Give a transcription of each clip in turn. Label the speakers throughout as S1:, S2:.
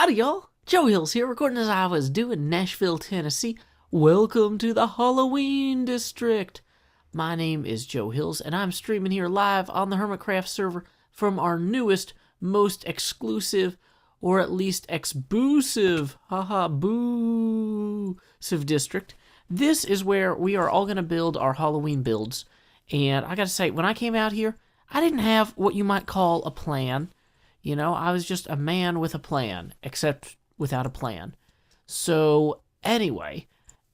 S1: Howdy, y'all. Joe Hills here, recording as I was doing in Nashville, Tennessee. Welcome to the Halloween District. My name is Joe Hills, and I'm streaming here live on the Hermitcraft server from our newest, most exclusive, or at least exclusive, boo-sive district. This is where we are all going to build our Halloween builds. And I gotta say, when I came out here, I didn't have what you might call a plan. You know, I was just a man with a plan, except without a plan. So, anyway,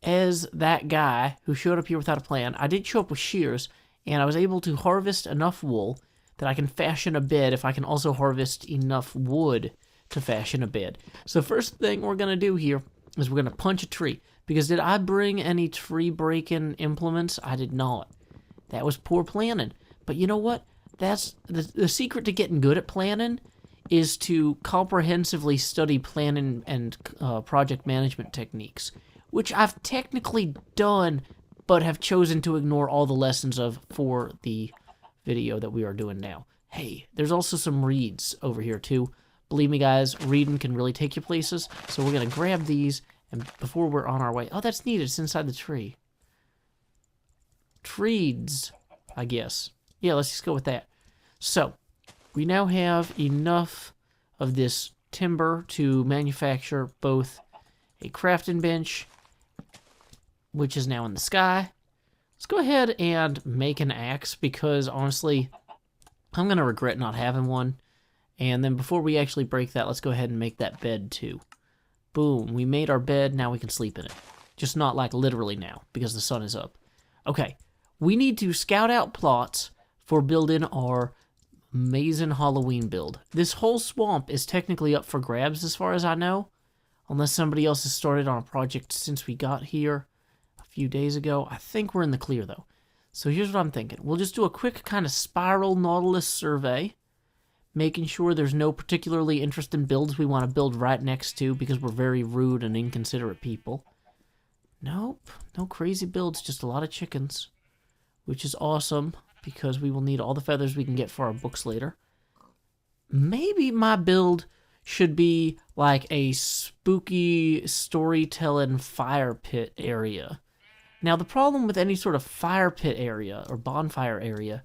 S1: as that guy who showed up here without a plan, I did show up with shears, and I was able to harvest enough wool that I can fashion a bed if I can also harvest enough wood to fashion a bed. So, first thing we're going to do here is we're going to punch a tree. Because did I bring any tree-breaking implements? I did not. That was poor planning. But you know what? That's the secret to getting good at planning is to comprehensively study planning and project management techniques, which I've technically done, but have chosen to ignore all the lessons of for the video that we are doing now. Hey, there's also some reeds over here too. Believe me, guys, reading can really take you places. So we're gonna grab these, and before we're on our way, oh, that's neat. It's inside the tree. Treeds, I guess. Yeah, let's just go with that. So, we now have enough of this timber to manufacture both a crafting bench, which is now in the sky. Let's go ahead and make an axe, because honestly, I'm going to regret not having one. And then before we actually break that, let's go ahead and make that bed too. Boom, we made our bed, now we can sleep in it. Just not like literally now, because the sun is up. Okay, we need to scout out plots for building our amazing Halloween build. This whole swamp is technically up for grabs as far as I know, unless somebody else has started on a project since we got here a few days ago. I think we're in the clear though. So here's what I'm thinking. We'll just do a quick kind of spiral Nautilus survey, making sure there's no particularly interesting builds we want to build right next to because we're very rude and inconsiderate people. Nope, no crazy builds, just a lot of chickens, which is awesome, because we will need all the feathers we can get for our books later. Maybe my build should be like a spooky storytelling fire pit area. Now, the problem with any sort of fire pit area or bonfire area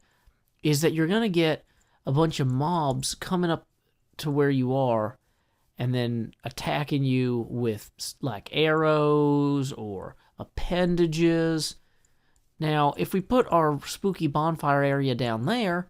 S1: is that you're going to get a bunch of mobs coming up to where you are and then attacking you with like arrows or appendages. Now, if we put our spooky bonfire area down there,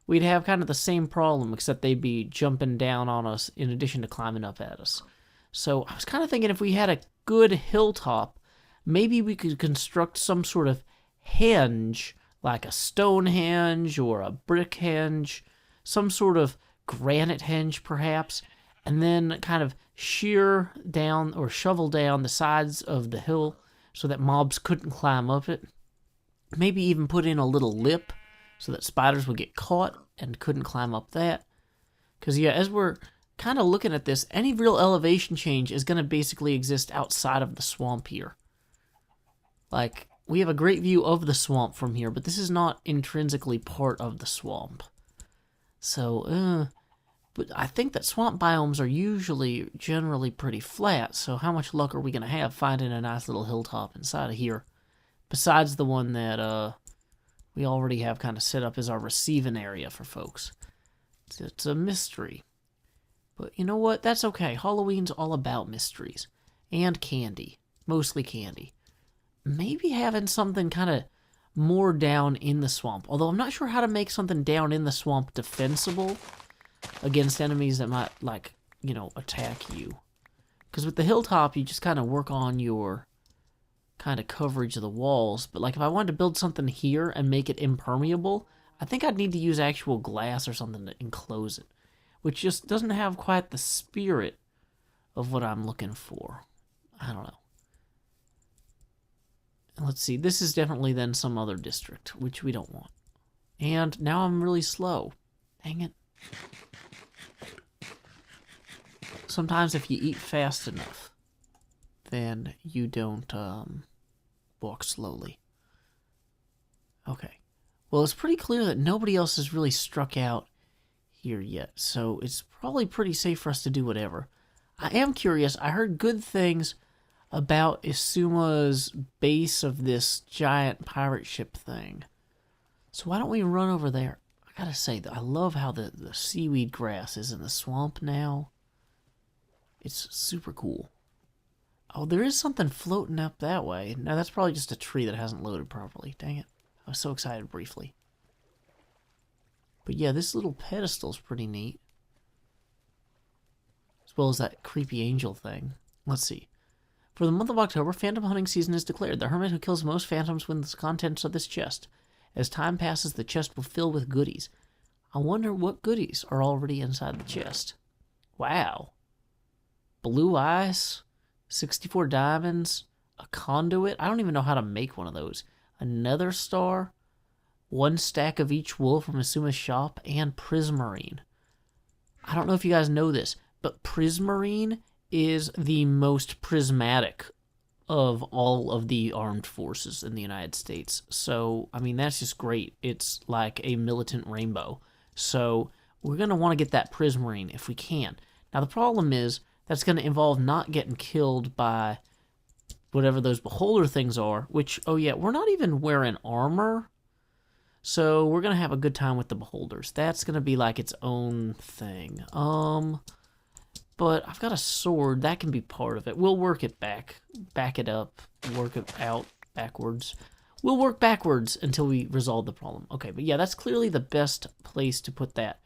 S1: we'd have kind of the same problem, except they'd be jumping down on us in addition to climbing up at us. So I was kind of thinking if we had a good hilltop, maybe we could construct some sort of henge, like a stone henge or a brick henge, some sort of granite henge perhaps, and then kind of shear down or shovel down the sides of the hill so that mobs couldn't climb up it. Maybe even put in a little lip so that spiders would get caught and couldn't climb up that. Because, yeah, as we're kind of looking at this, any real elevation change is going to basically exist outside of the swamp here. Like, we have a great view of the swamp from here, but this is not intrinsically part of the swamp. So, but I think that swamp biomes are usually generally pretty flat, so how much luck are we going to have finding a nice little hilltop inside of here? Besides the one that we already have kind of set up as our receiving area for folks. It's a mystery. But you know what? That's okay. Halloween's all about mysteries. And candy. Mostly candy. Maybe having something kind of more down in the swamp. Although I'm not sure how to make something down in the swamp defensible against enemies that might, like, you know, attack you. Because with the hilltop, you just kind of work on your kind of coverage of the walls, but like if I wanted to build something here and make it impermeable, I think I'd need to use actual glass or something to enclose it, which just doesn't have quite the spirit of what I'm looking for. I don't know. Let's see, this is definitely then some other district, which we don't want. And now I'm really slow. Dang it. Sometimes if you eat fast enough, then you don't walk slowly. Okay. Well, it's pretty clear that nobody else has really struck out here yet, so it's probably pretty safe for us to do whatever. I am curious. I heard good things about Isuma's base of this giant pirate ship thing. So why don't we run over there? I gotta say, I love how the seaweed grass is in the swamp now. It's super cool. Oh, there is something floating up that way. Now, that's probably just a tree that hasn't loaded properly. Dang it. I was so excited briefly. But yeah, this little pedestal's pretty neat. As well as that creepy angel thing. Let's see. For the month of October, phantom hunting season is declared. The hermit who kills most phantoms wins the contents of this chest. As time passes, the chest will fill with goodies. I wonder what goodies are already inside the chest. Wow. Blue ice, 64 diamonds, a conduit. I don't even know how to make one of those. Another star, 1 stack of each wool from Asuma's shop, and prismarine. I don't know if you guys know this, but prismarine is the most prismatic of all of the armed forces in the United States. So, I mean, that's just great. It's like a militant rainbow. So, we're going to want to get that prismarine if we can. Now, the problem is that's going to involve not getting killed by whatever those beholder things are, which, oh yeah, we're not even wearing armor. So, we're going to have a good time with the beholders. That's going to be like its own thing. But I've got a sword. That can be part of it. We'll work it back it up, work it out backwards. We'll work backwards until we resolve the problem. Okay, but yeah, that's clearly the best place to put that.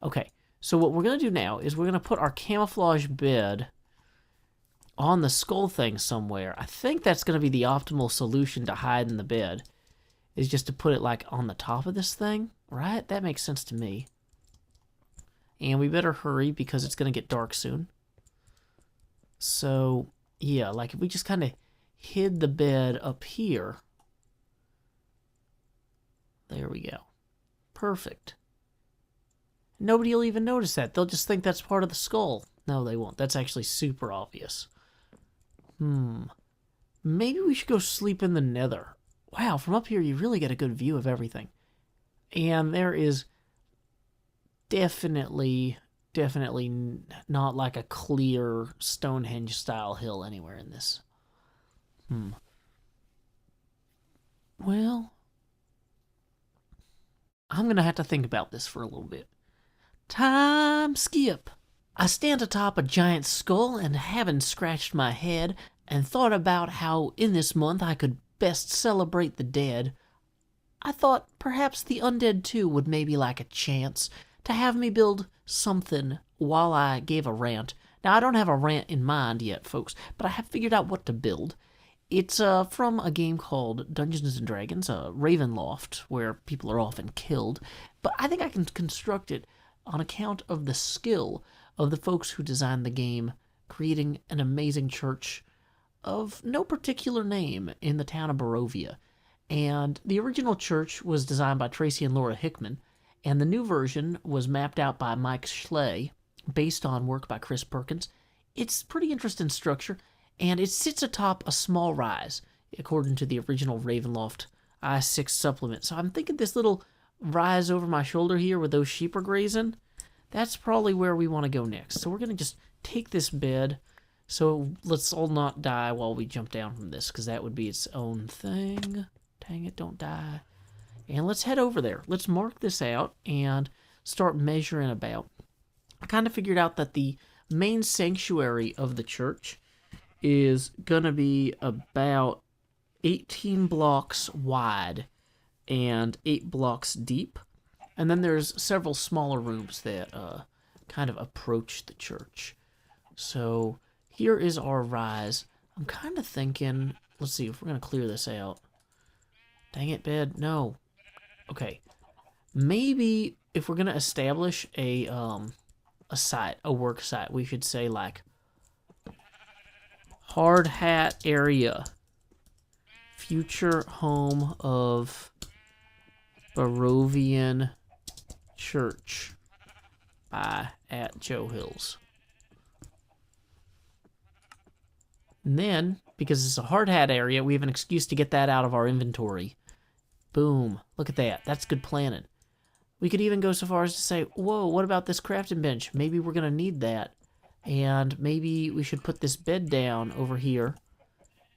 S1: Okay, so what we're going to do now is we're going to put our camouflage bed on the skull thing somewhere. I think that's going to be the optimal solution to hide in the bed, is just to put it like on the top of this thing, right? That makes sense to me. And we better hurry because it's going to get dark soon. So, yeah, like if we just kind of hid the bed up here. There we go. Perfect. Nobody will even notice that. They'll just think that's part of the skull. No, they won't. That's actually super obvious. Maybe we should go sleep in the nether. Wow, from up here you really get a good view of everything. And there is definitely not like a clear Stonehenge style hill anywhere in this. Well, I'm gonna have to think about this for a little bit. Time skip. I stand atop a giant skull and having scratched my head and thought about how in this month I could best celebrate the dead, I thought perhaps the undead too would maybe like a chance to have me build something while I gave a rant. Now, I don't have a rant in mind yet, folks, but I have figured out what to build. It's from a game called Dungeons & Dragons, Ravenloft, where people are often killed, but I think I can construct it on account of the skill of the folks who designed the game, creating an amazing church of no particular name in the town of Barovia. And the original church was designed by Tracy and Laura Hickman, and the new version was mapped out by Mike Schley, based on work by Chris Perkins. It's pretty interesting structure, and it sits atop a small rise, according to the original Ravenloft I6 supplement. So I'm thinking this little rise over my shoulder here where those sheep are grazing, that's probably where we want to go next. So we're going to just take this bed, so let's all not die while we jump down from this, because that would be its own thing. Dang it, don't die. And let's head over there. Let's mark this out and start measuring about. I kind of figured out that the main sanctuary of the church is going to be about 18 blocks wide and 8 blocks deep. And then there's several smaller rooms that kind of approach the church. So here is our rise. I'm kind of thinking, let's see if we're going to clear this out. Dang it, bed. No. Okay. Maybe if we're going to establish a site, a work site, we should say like Hard Hat Area, future home of Barovian Church by @JoeHills. And then, because it's a hard hat area, we have an excuse to get that out of our inventory. Boom. Look at that. That's good planning. We could even go so far as to say, whoa, what about this crafting bench? Maybe we're going to need that. And maybe we should put this bed down over here.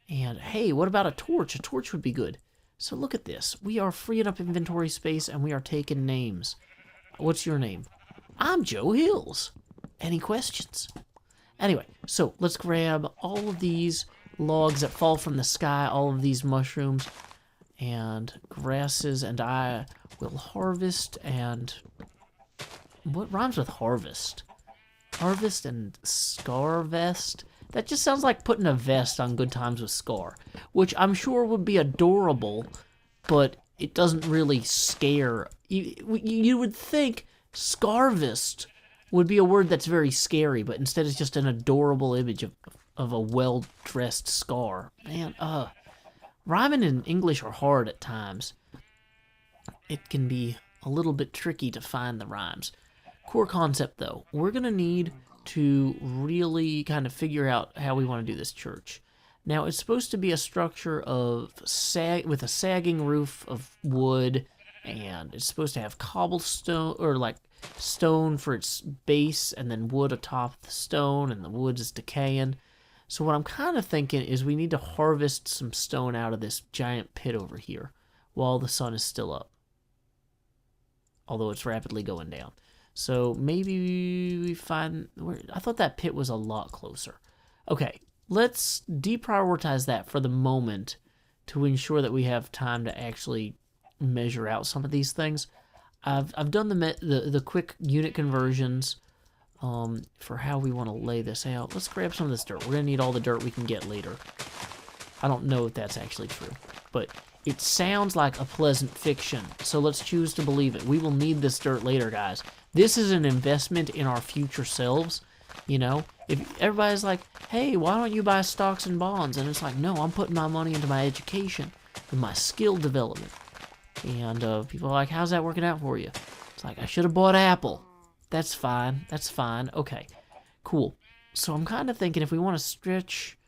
S1: And hey, what about a torch? A torch would be good. So look at this. We are freeing up inventory space and we are taking names. What's your name? I'm Joe Hills. Any questions? Anyway, so let's grab all of these logs that fall from the sky, all of these mushrooms and grasses, and I will harvest and... What rhymes with harvest? Harvest and scar vest? That just sounds like putting a vest on Good Times with Scar, which I'm sure would be adorable, but it doesn't really scare. You would think Scarvist would be a word that's very scary, but instead it's just an adorable image of a well-dressed Scar. Man, rhyming in English are hard at times. It can be a little bit tricky to find the rhymes. Core concept, though, we're going to need to really kind of figure out how we want to do this church. Now, it's supposed to be a structure of with a sagging roof of wood, and it's supposed to have cobblestone, or like stone for its base, and then wood atop the stone, and the wood is decaying. So what I'm kind of thinking is we need to harvest some stone out of this giant pit over here while the sun is still up, although it's rapidly going down. So maybe we find... I thought that pit was a lot closer. Okay, let's deprioritize that for the moment to ensure that we have time to actually measure out some of these things. I've done the quick unit conversions for how we want to lay this out. Let's grab some of this dirt. We're going to need all the dirt we can get later. I don't know if that's actually true, but it sounds like a pleasant fiction, so let's choose to believe it. We will need this dirt later, guys. This is an investment in our future selves, you know? If everybody's like, hey, why don't you buy stocks and bonds? And it's like, no, I'm putting my money into my education and my skill development. And people are like, how's that working out for you? It's like, I should have bought Apple. That's fine. That's fine. Okay, cool. So I'm kind of thinking if we want to stretch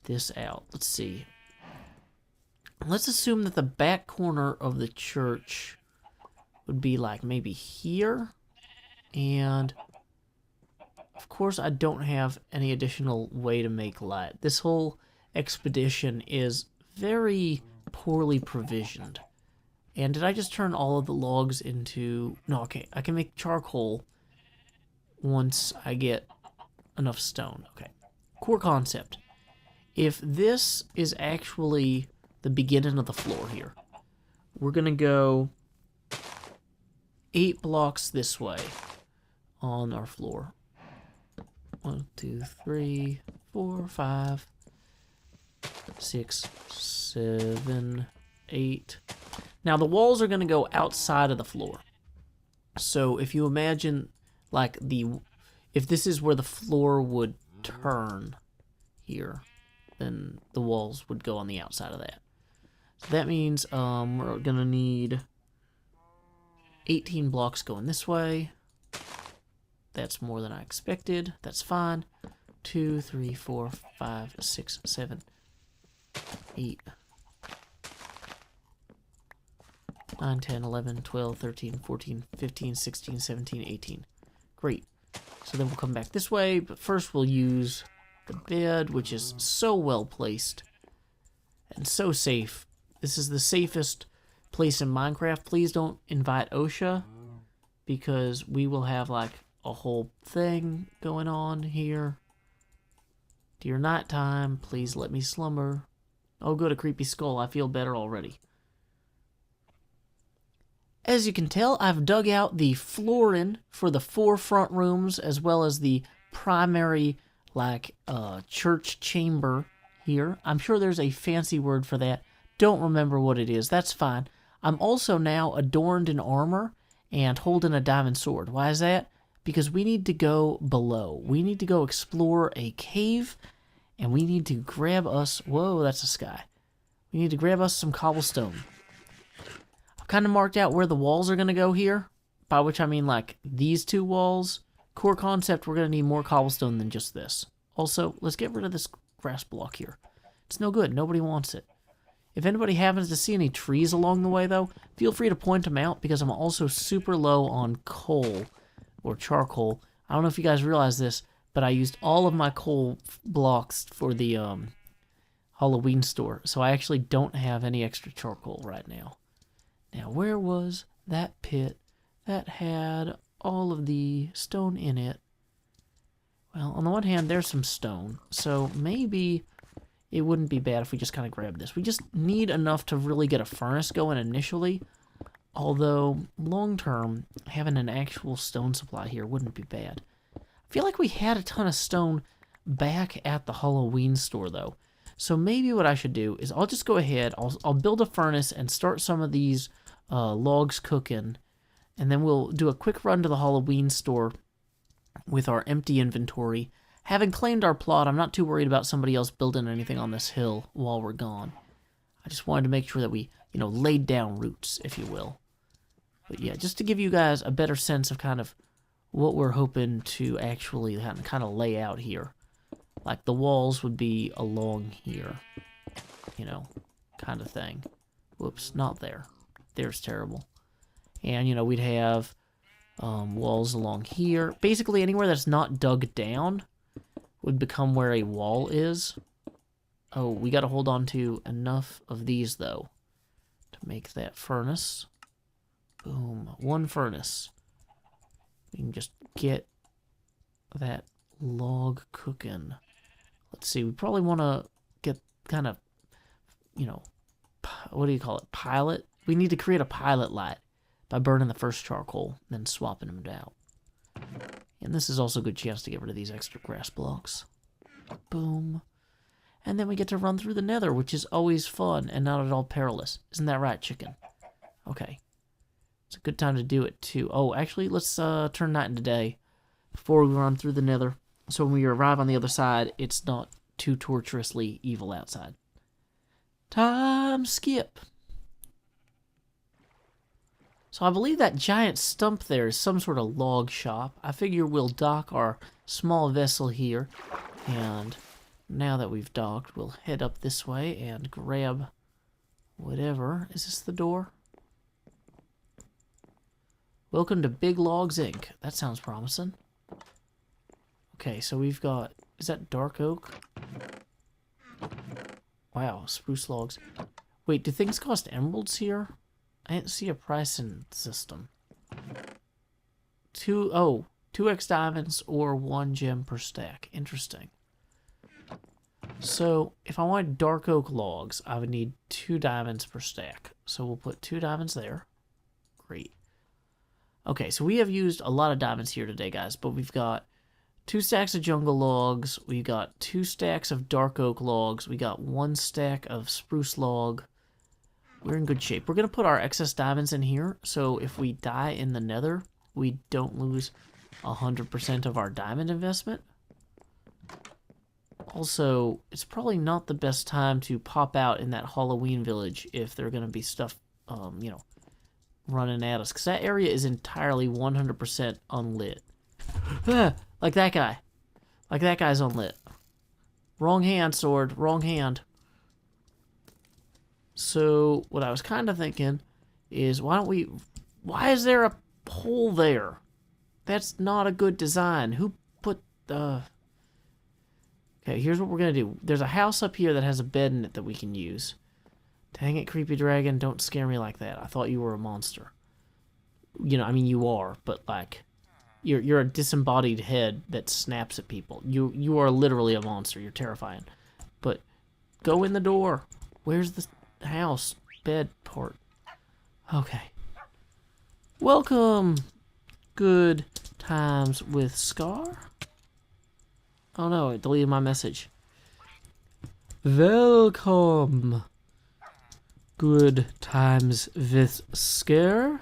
S1: this out, let's see. Let's assume that the back corner of the church would be like maybe here. And of course I don't have any additional way to make light. This whole expedition is very poorly provisioned. And did I just turn all of the logs into... No, okay, I can make charcoal once I get enough stone. Okay, core concept. If this is actually the beginning of the floor here, we're gonna go 8 blocks this way on our floor. 1, 2, 3, 4, 5, 6, 7, 8. Now the walls are going to go outside of the floor. So if you imagine like if this is where the floor would turn here, then the walls would go on the outside of that. So that means we're going to need 18 blocks going this way. That's more than I expected. That's fine. 2, 3, 4, 5, 6, 7, 8, 9, 10, 11, 12, 13, 14, 15, 16, 17, 18. Great. So then we'll come back this way, but first we'll use the bed, which is so well placed and so safe. This is the safest place in Minecraft. Please don't invite OSHA, because we will have like a whole thing going on here. Dear nighttime, please let me slumber. Oh good, a creepy skull. I feel better already. As you can tell, I've dug out the flooring for the 4 front rooms as well as the primary like church chamber here. I'm sure there's a fancy word for that. Don't remember what it is. That's fine. I'm also now adorned in armor and holding a diamond sword. Why is that? Because we need to go below. We need to go explore a cave, and we need to grab us... Whoa, that's a sky. We need to grab us some cobblestone. I've kind of marked out where the walls are going to go here, by which I mean like these 2 walls. Core concept, we're going to need more cobblestone than just this. Also, let's get rid of this grass block here. It's no good. Nobody wants it. If anybody happens to see any trees along the way, though, feel free to point them out, because I'm also super low on coal or charcoal. I don't know if you guys realize this, but I used all of my coal blocks for the Halloween store, so I actually don't have any extra charcoal right now. Now, where was that pit that had all of the stone in it? Well, on the one hand, there's some stone, so maybe it wouldn't be bad if we just kind of grab this. We just need enough to really get a furnace going initially, although long-term, having an actual stone supply here wouldn't be bad. I feel like we had a ton of stone back at the Halloween store, though. So maybe what I should do is I'll just go ahead, I'll build a furnace and start some of these logs cooking, and then we'll do a quick run to the Halloween store with our empty inventory. Having claimed our plot, I'm not too worried about somebody else building anything on this hill while we're gone. I just wanted to make sure that we, laid down roots, if you will. But yeah, just to give you guys a better sense of kind of what we're hoping to actually kind of lay out here. Like the walls would be along here, kind of thing. Whoops, not there. There's terrible. And, we'd have walls along here. Basically, anywhere that's not dug down would become where a wall is. Oh, we got to hold on to enough of these, though, to make that furnace. Boom. One furnace. We can just get that log cooking. Let's see. We probably want to get kind of, what do you call it? Pilot? We need to create a pilot light by burning the first charcoal, then swapping them out. And this is also a good chance to get rid of these extra grass blocks. Boom. And then we get to run through the nether, which is always fun and not at all perilous. Isn't that right, chicken? Okay. It's a good time to do it, too. Oh, actually, let's turn night into day before we run through the nether. So when we arrive on the other side, it's not too torturously evil outside. Time skip. So I believe that giant stump there is some sort of log shop. I figure we'll dock our small vessel here. And now that we've docked, we'll head up this way and grab whatever. Is this the door? Welcome to Big Logs Inc. That sounds promising. Okay, so we've got... Is that dark oak? Wow, spruce logs. Wait, do things cost emeralds here? I didn't see a pricing system. 2x diamonds or 1 gem per stack. Interesting. So, if I wanted dark oak logs, I would need 2 diamonds per stack. So we'll put 2 diamonds there. Great. Okay, so we have used a lot of diamonds here today, guys, but we've got 2 stacks of jungle logs, we got 2 stacks of dark oak logs, we got 1 stack of spruce log. We're in good shape. We're going to put our excess diamonds in here, so if we die in the nether, we don't lose 100% of our diamond investment. Also, it's probably not the best time to pop out in that Halloween village if there are going to be stuff, running at us, because that area is entirely 100% unlit. Like that guy. Like that guy's unlit. Wrong hand, sword. Wrong hand. So, what I was kind of thinking is, why is there a hole there? That's not a good design. Who put the... Okay, here's what we're going to do. There's a house up here that has a bed in it that we can use. Dang it, creepy dragon, don't scare me like that. I thought you were a monster. I mean, you are, but, like, you're a disembodied head that snaps at people. You are literally a monster. You're terrifying. But go in the door. Where's the house bed part? Okay. Welcome. Good times with Scar. Oh no, it deleted my message. Welcome. Good times with Scare.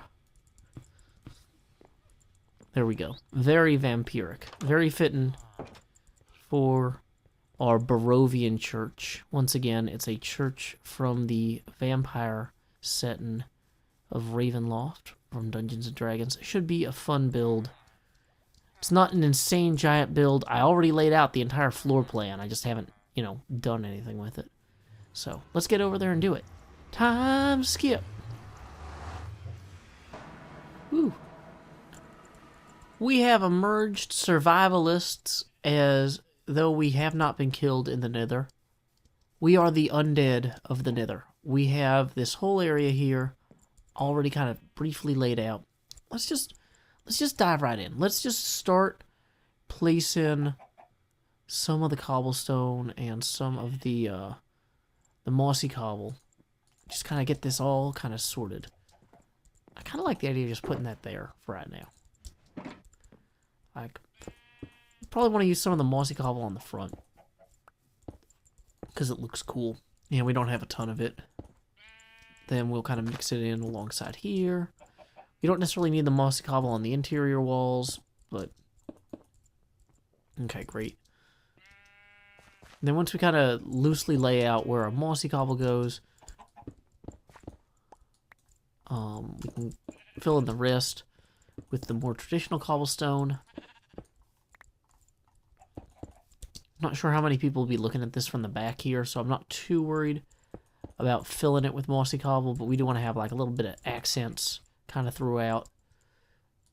S1: There we go. Very vampiric. Very fitting for our Barovian church. Once again, it's a church from the vampire setting of Ravenloft from Dungeons & Dragons. It should be a fun build. It's not an insane giant build. I already laid out the entire floor plan. I just haven't, done anything with it. So, let's get over there and do it. Time skip. Woo. We have emerged survivalists as though we have not been killed in the Nether. We are the undead of the Nether. We have this whole area here already kind of briefly laid out. Let's just dive right in. Let's just start placing some of the cobblestone and some of the mossy cobble. Just kind of get this all kind of sorted. I kind of like the idea of just putting that there for right now. Like, probably want to use some of the mossy cobble on the front because it looks cool. And we don't have a ton of it. Then we'll kind of mix it in alongside here. You don't necessarily need the mossy cobble on the interior walls, but okay, great. And then once we kind of loosely lay out where our mossy cobble goes, we can fill in the rest with the more traditional cobblestone. Not sure how many people will be looking at this from the back here, so I'm not too worried about filling it with mossy cobble, but we do want to have like a little bit of accents kind of throughout.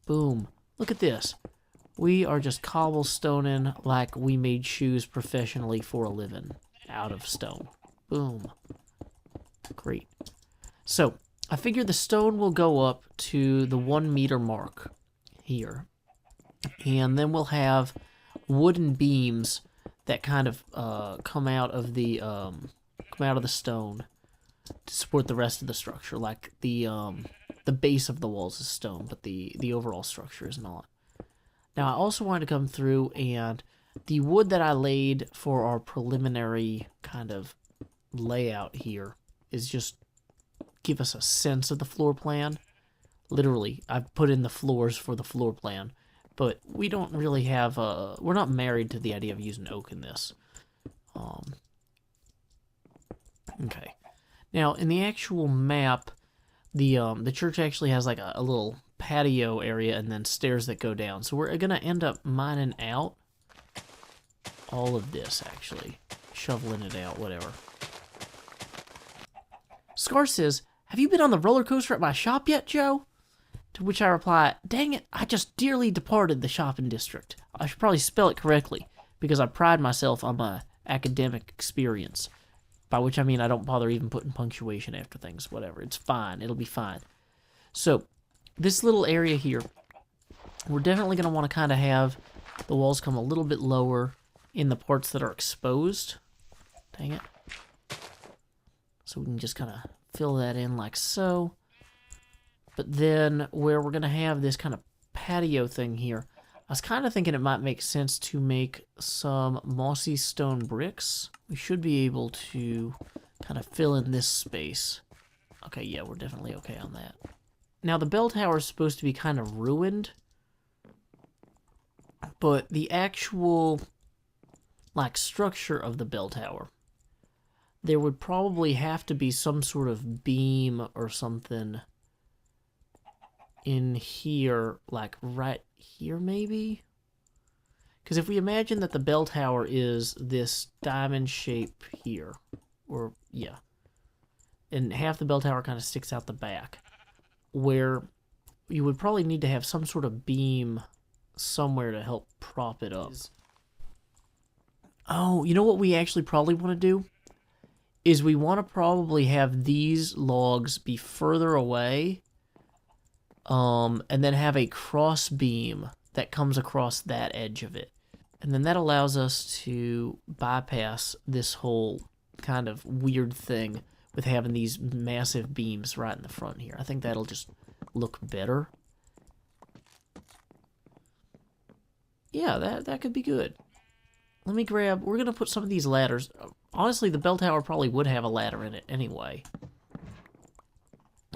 S1: Boom. Look at this. We are just cobblestoning like we made shoes professionally for a living out of stone. Boom. Great. So, I figure the stone will go up to the 1 meter mark here. And then we'll have wooden beams that kind of come out of the stone to support the rest of the structure. Like the base of the walls is stone, but the overall structure is not. Now, I also wanted to come through, and the wood that I laid for our preliminary kind of layout here is just give us a sense of the floor plan. Literally, I've put in the floors for the floor plan, but we don't really have we're not married to the idea of using oak in this. Okay. Now, in the actual map, the church actually has like a little patio area and then stairs that go down. So we're going to end up mining out all of this, actually. Shoveling it out, whatever. Scar says, "Have you been on the roller coaster at my shop yet, Joe?" To which I reply, "Dang it, I just dearly departed the shopping district. I should probably spell it correctly, because I pride myself on my academic experience." By which I mean I don't bother even putting punctuation after things, whatever. It's fine. It'll be fine. So, this little area here, we're definitely going to want to kind of have the walls come a little bit lower in the parts that are exposed. Dang it. So we can just kind of fill that in like so. But then where we're going to have this kind of patio thing here, I was kind of thinking it might make sense to make some mossy stone bricks. We should be able to kind of fill in this space. Okay, yeah, we're definitely okay on that. Now, the bell tower is supposed to be kind of ruined, but the actual, like, structure of the bell tower, there would probably have to be some sort of beam or something in here, like right here maybe? Because if we imagine that the bell tower is this diamond shape here, or yeah, and half the bell tower kind of sticks out the back, where you would probably need to have some sort of beam somewhere to help prop it up. Oh, you know what we actually probably want to do? Is we want to probably have these logs be further away, and then have a cross beam that comes across that edge of it. And then that allows us to bypass this whole kind of weird thing with having these massive beams right in the front here. I think that'll just look better. Yeah, that could be good. Let me grab... We're going to put some of these ladders... Honestly, the bell tower probably would have a ladder in it anyway.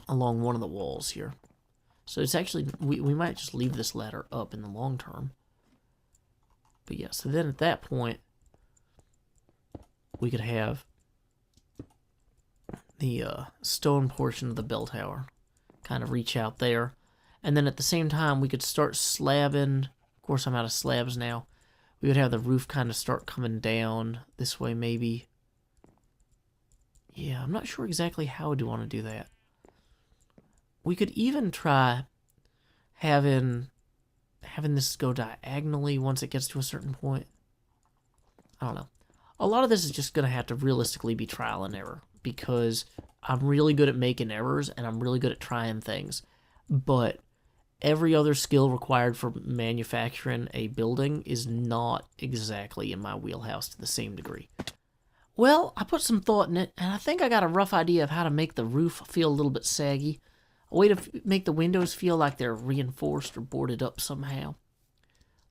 S1: Along one of the walls here. So it's actually... We might just leave this ladder up in the long term. But yeah, so then at that point, we could have the stone portion of the bell tower kind of reach out there. And then at the same time, we could start slabbing. Of course, I'm out of slabs now. We would have the roof kind of start coming down this way, maybe. Yeah, I'm not sure exactly how we'd want to do that. We could even try having this go diagonally once it gets to a certain point. I don't know. A lot of this is just going to have to realistically be trial and error, because I'm really good at making errors and I'm really good at trying things. But every other skill required for manufacturing a building is not exactly in my wheelhouse to the same degree. Well, I put some thought in it, and I think I got a rough idea of how to make the roof feel a little bit saggy. A way to make the windows feel like they're reinforced or boarded up somehow.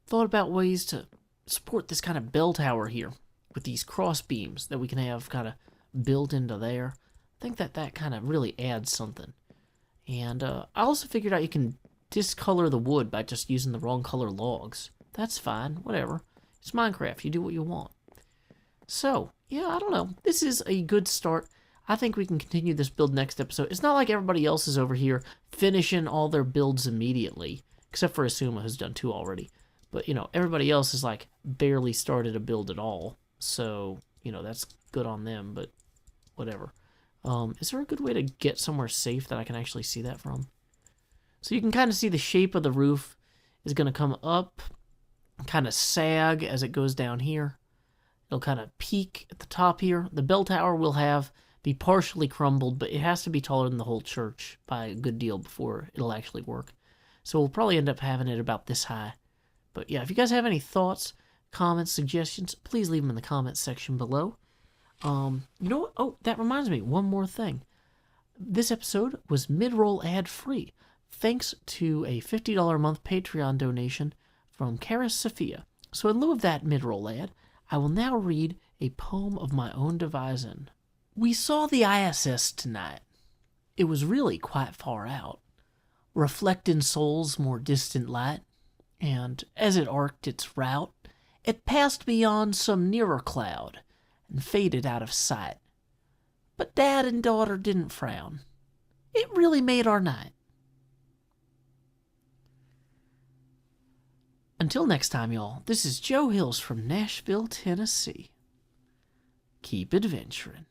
S1: Thought about ways to support this kind of bell tower here with these cross beams that we can have kind of built into there. I think that kind of really adds something. And I also figured out you can discolor the wood by just using the wrong color logs. That's fine, whatever. It's Minecraft, you do what you want. So, yeah, I don't know. This is a good start. I think we can continue this build next episode. It's not like everybody else is over here finishing all their builds immediately, except for Asuma, who's done 2 already. But, you know, everybody else is like barely started a build at all. So, you know, that's good on them, but whatever. Is there a good way to get somewhere safe that I can actually see that from? So you can kind of see the shape of the roof is going to come up, kind of sag as it goes down here. It'll kind of peak at the top here. The bell tower will be partially crumbled, but it has to be taller than the whole church by a good deal before it'll actually work. So we'll probably end up having it about this high. But yeah, if you guys have any thoughts, comments, suggestions, please leave them in the comments section below. You know what? Oh, that reminds me, one more thing. This episode was mid-roll ad-free, thanks to a $50 a month Patreon donation from Karis Sophia. So in lieu of that mid-roll ad, I will now read a poem of my own devising. We saw the ISS tonight. It was really quite far out, reflecting Sol's more distant light, and as it arced its route, it passed beyond some nearer cloud and faded out of sight. But Dad and Daughter didn't frown. It really made our night. Until next time, y'all, this is Joe Hills from Nashville, Tennessee. Keep adventuring.